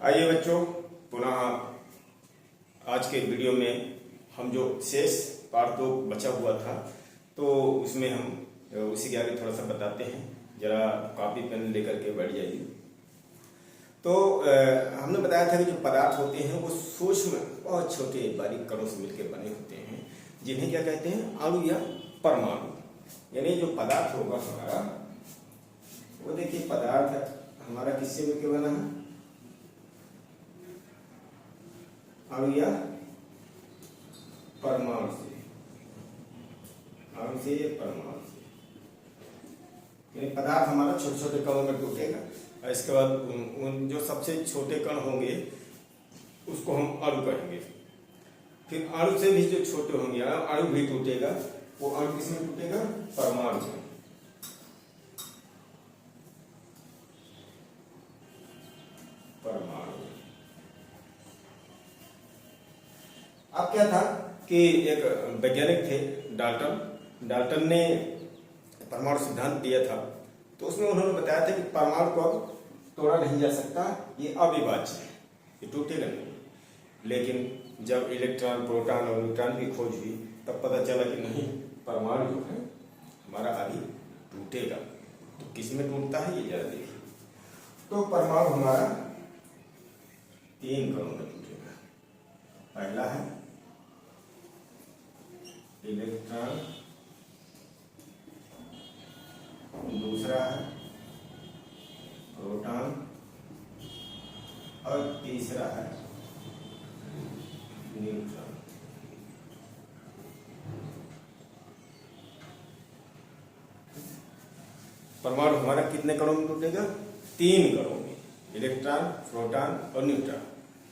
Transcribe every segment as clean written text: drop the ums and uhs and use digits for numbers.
आइए बच्चों, पुनः आज के वीडियो में हम जो शेष पार्ट 2 बचा हुआ था तो उसमें हम उसी के आगे थोड़ा सा बताते हैं। जरा कॉपी पेन लेकर के बैठ जाइए। तो हमने बताया था कि जो पदार्थ होते हैं वो सूक्ष्म बहुत छोटे बारीक कणों से मिलकर बने होते हैं, जिन्हें क्या कहते हैं, अणु या परमाणु। यानी जो पदार्थ होगा हमारा, वो देखिए पदार्थ हमारा किससे मिलकर बना है, अणु या परमाणु से, अणु से या परमाणु से। यानी पदार्थ हमारा छोटे छोटे कणों में टूटेगा और इसके बाद उन जो सबसे छोटे कण होंगे उसको हम अणु कहेंगे। फिर अणु से भी जो छोटे होंगे, अणु भी टूटेगा, वो अणु किसमें टूटेगा, परमाणु में। परमाणु। अब क्या था कि एक वैज्ञानिक थे डाल्टन ने परमाणु सिद्धांत दिया था। तो उसमें उन्होंने बताया था कि परमाणु को अब तोड़ा नहीं जा सकता, ये अविभाज्य है, ये टूटेगा नहीं। लेकिन जब इलेक्ट्रॉन, प्रोटॉन और न्यूट्रॉन की खोज हुई तब पता चला कि नहीं, परमाणु जो है हमारा अभी टूटेगा। तो किस में टूटता है ये जरा देखिए। तो परमाणु हमारा 3 कणों में टूटेगा। पहला है इलेक्ट्रॉन, दूसरा है प्रोटॉन और तीसरा है न्यूट्रॉन। परमाणु हमारा कितने कणों में टूटेगा, 3 कणों में, इलेक्ट्रॉन, प्रोटॉन और न्यूट्रॉन।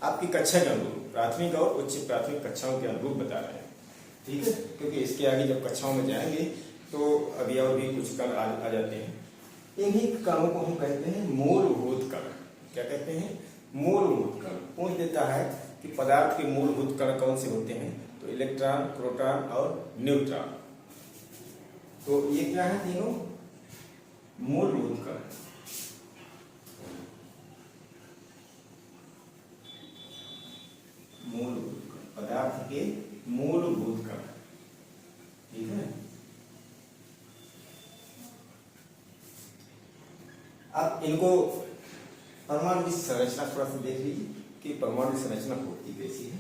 आपकी कक्षा के अनुरूप, प्राथमिक और उच्च प्राथमिक कक्षाओं के अनुरूप बता रहे हैं, ठीक है। क्योंकि इसके आगे जब कक्षाओं में जाएंगे तो अभी और भी कुछ कण आ जाते हैं। इन्हीं कणों को हम कहते हैं मूलभूत कण। क्या कहते हैं, मूलभूत कण। पूछ देता है कि पदार्थ के मूलभूत कण कौन से होते हैं, तो इलेक्ट्रॉन, प्रोटॉन और न्यूट्रॉन। तो ये क्या है, तीनों मूलभूत कण। मूलभूत कण, पदार्थ के मूलभूत कण, ठीक है। अब इनको परमाणु की संरचना थोड़ा सा देख लीजिए कि परमाणु की संरचना होती कैसी है।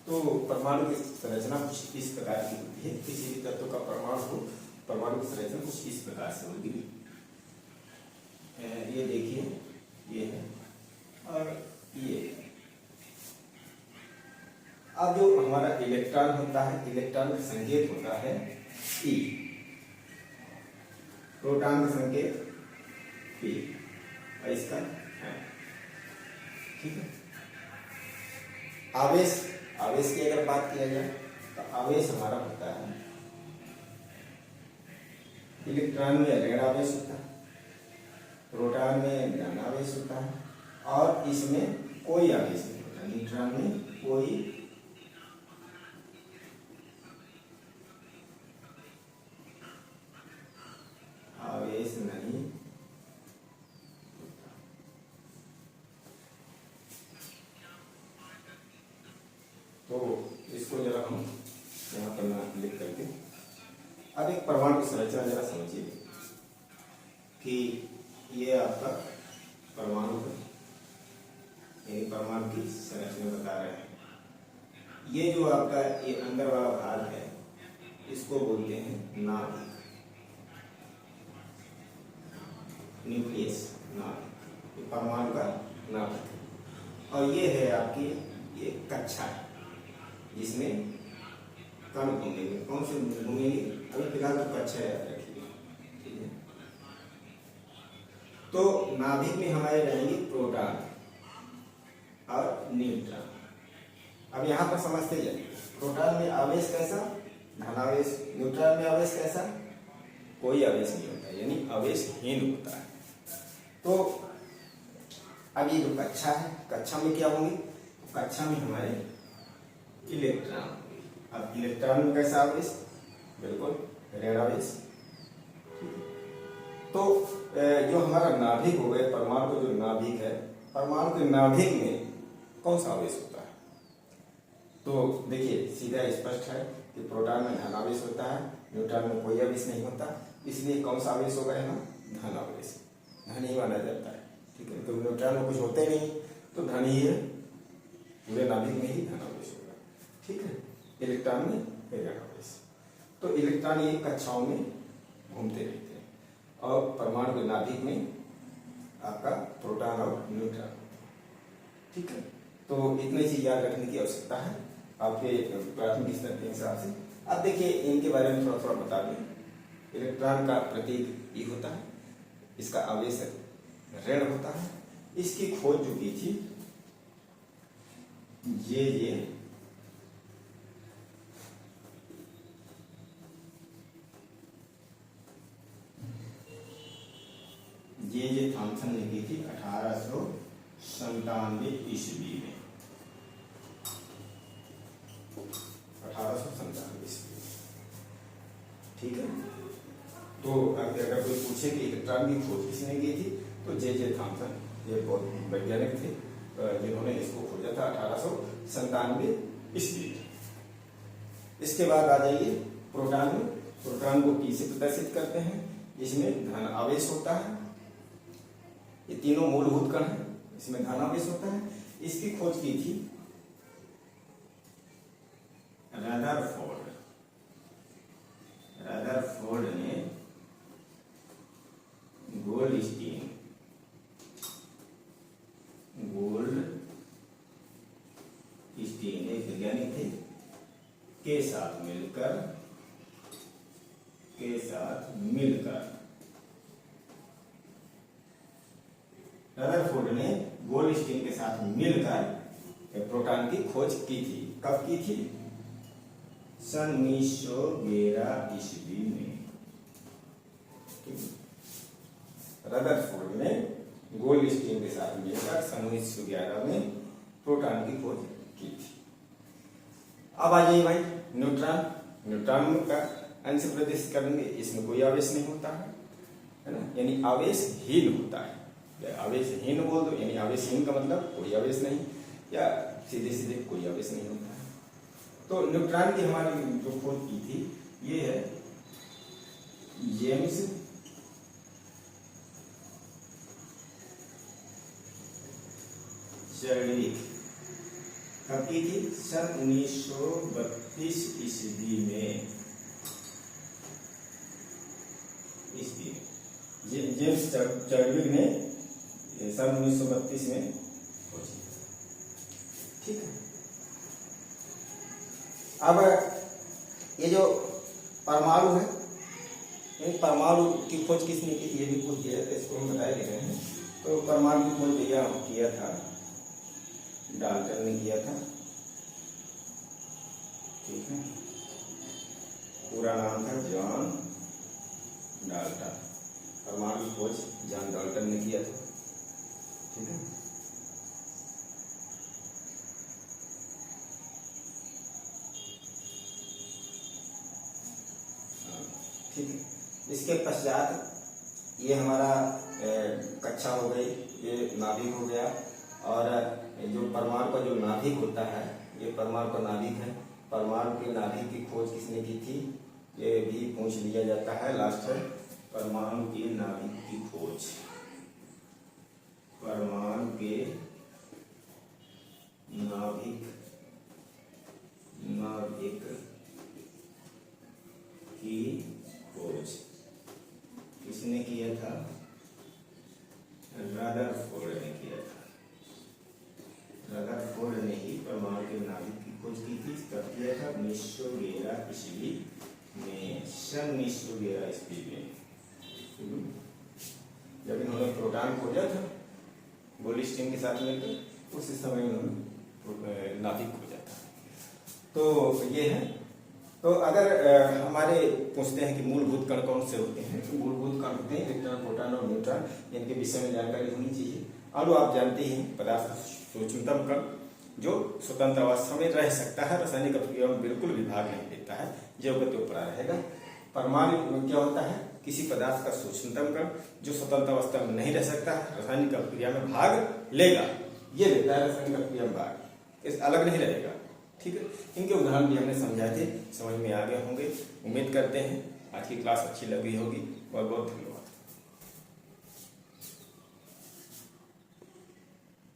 तो परमाणु की संरचना कुछ इस प्रकार की होती है। किसी भी तत्व का परमाणु हो, परमाणु की संरचना कुछ इस प्रकार से होगी। ये देखिए, ये है और ये। अब जो हमारा इलेक्ट्रॉन होता है, इलेक्ट्रॉन का संकेत होता है E, प्रोटॉन का संकेत P और इसका है, ठीक है। आवेश की अगर बात किया जाए तो आवेश हमारा होता है, इलेक्ट्रॉन में ऋण आवेश होता है, प्रोटॉन में धन आवेश होता है और इसमें कोई आवेश नहीं होता, न्यूट्रॉन में कोई आवेश नहीं। तो इसको जरा हम यहाँ पर लिख करके अब एक परमाणु की संरचना जरा समझिए कि ये आपका परमाणु है, यानी परमाणु की संरचना बता रहे हैं। ये जो आपका ये अंदर वाला भाग है, इसको बोलते हैं नाभिक, न्यूक्लियस, नाभिक, परमाणु का नाभिक। और ये है आपकी ये कक्षा है जिसमें कण घूमेंगे। कौन से घूमेंगे, अभी फिलहाल तो कक्षा याद रखिए, ठीक है। तो नाभिक में हमारे रहेंगे प्रोटॉन और न्यूट्रॉन। अब यहाँ पर समझते जाइए, प्रोटॉन में आवेश कैसा, धनावेश, न्यूट्रॉन में आवेश कैसा, कोई आवेश नहीं होता, यानी आवेशहीन होता है। तो अब ये जो कक्षा है, कक्षा में क्या होंगे, कक्षा में हमारे इलेक्ट्रॉन। अब इलेक्ट्रॉन में कैसा आवेश, बिल्कुल ऋण आवेश। तो जो हमारा नाभिक हो गए, परमाणु का जो नाभिक है, परमाणु के नाभिक में कौन सा आवेश होता है? तो देखिए सीधा स्पष्ट है कि प्रोटॉन में धन आवेश होता है, न्यूट्रॉन में कोई आवेश नहीं होता, इसलिए कौन सा आवेश होगा यहाँ? धन आवेश, धन ही माना जाता है। ठीक है, तो न्यूट्रॉन में कुछ होते नहीं तो धन ही है, पूरे नाभिक में ही धन आवेश होगा। ठीक है, इलेक्ट्रॉन में ऋण आवेश। तो इलेक्ट्रॉन ये कक्षाओं में घूमते रहते हैं और परमाणु के नाभिक में आपका प्रोटॉन और न्यूट्रॉन। ठीक है, तो इतनी चीज याद रखने की आवश्यकता है आपके प्राथमिक स्तर के हिसाब से। अब देखिए इनके बारे में थोड़ा थोड़ा बता दें। इलेक्ट्रॉन का प्रतीक ई होता है, इसका आवेश ऋण होता है। इसकी खोज जो की थी जे थॉमसन ने की थी 1897 ईस्वी में। 1897 ईस्वी। ठीक है, तो अगर कोई पूछे कि इलेक्ट्रॉन की खोज किसने की थी तो जे थॉमसन, ये बहुत वैज्ञानिक थे जिन्होंने इसको खोजा था 1897 ईस्वी में। इसके बाद आ जाइए प्रोटॉन में। प्रोटॉन को पी से प्रदर्शित करते हैं, इसमें धन आवेश होता है। ये तीनों मूलभूत कण हैं, इसमें धन आवेश होता है। इसकी खोज की थी रदरफोर्ड ने गोल्डस्टीन एक वैज्ञानिक थे के साथ मिलकर रदरफोर्ड ने गोल्डस्टीन के साथ मिलकर प्रोटॉन की खोज की थी। कब की थी? सन 1911 ईस्वी में। रदरफोर्ड ने गोल्डस्टीन के साथ मिलकर सन 1911 में प्रोटॉन की खोज की थी। अब आ जाइए भाई न्यूट्रॉन का अंश प्रदर्शित करेंगे, इसमें कोई आवेश नहीं होता है ना, यानी आवेशहीन होता है। या आवेशहीन बोल दो, यानी आवेशहीन का मतलब कोई आवेश नहीं, या सीधे सीधे कोई आवेश नहीं होता है। तो न्यूट्रॉन की हमारी जो खोज की थी ये है जेम्स चर्डविक। कब की थी? सन 1932 ईस्वी में। जेम्स चर्डविक ने सन 1932 में खोजी। ठीक है, अब ये जो परमाणु है, परमाणु की खोज किसने की थी ये भी पूछ दिया, इसको हम बताए दे रहे हैं। तो परमाणु की खोज भैया किया था डाल्टन ने किया था। ठीक है, पूरा नाम था जॉन डाल्टन। परमाणु की खोज जॉन डाल्टन ने किया था। ठीक है, ठीक है। इसके पश्चात ये हमारा कक्षा हो गई, ये नाभिक हो गया। और जो परमाणु का जो नाभिक होता है, ये परमाणु का नाभिक है। परमाणु के नाभिक की खोज किसने की थी ये भी पूछ लिया जाता है। लास्ट है परमाणु के नाभिक की खोज। परमाणु के नाभिक की खोज किसने किया था? रदरफोर्ड ने किया था। रदरफोर्ड ने ही परमाणु के नाभिक की खोज की थी। कब किया था? 1911 ईस्वी में। सन 1911 ईस्वी में जब इन्होंने प्रोटॉन खोजा था गोल्डस्टीन के साथ मिलकर, उस समय इन्होंने नाभिक खोजा था। तो ये है। तो अगर हमारे पूछते हैं कि मूलभूत कण कौन से होते हैं, तो मूलभूत कण होते हैं इलेक्ट्रॉन, प्रोटॉन और न्यूट्रॉन। इनके विषय में जानकारी होनी चाहिए। अणु आप जानते ही हैं, पदार्थ सूक्ष्मतम कण जो स्वतंत्र अवस्था में रह सकता है, रासायनिक अभिक्रिया में बिल्कुल भी भाग नहीं लेता है, जो गति पड़ा रहेगा। परमाणु क्या होता है किसी पदार्थ का सूक्ष्मतम कण जो स्वतंत्र अवस्था में नहीं रह सकता, रासायनिक अभिक्रिया में भाग लेगा, ये लेता है रासायनिक अभिक्रिया में भाग, इस अलग नहीं रहेगा। ठीक है, इनके उदाहरण भी हमने समझाए थे, समझ में आ गए होंगे। उम्मीद करते हैं आज की क्लास अच्छी लगी होगी। बहुत बहुत धन्यवाद।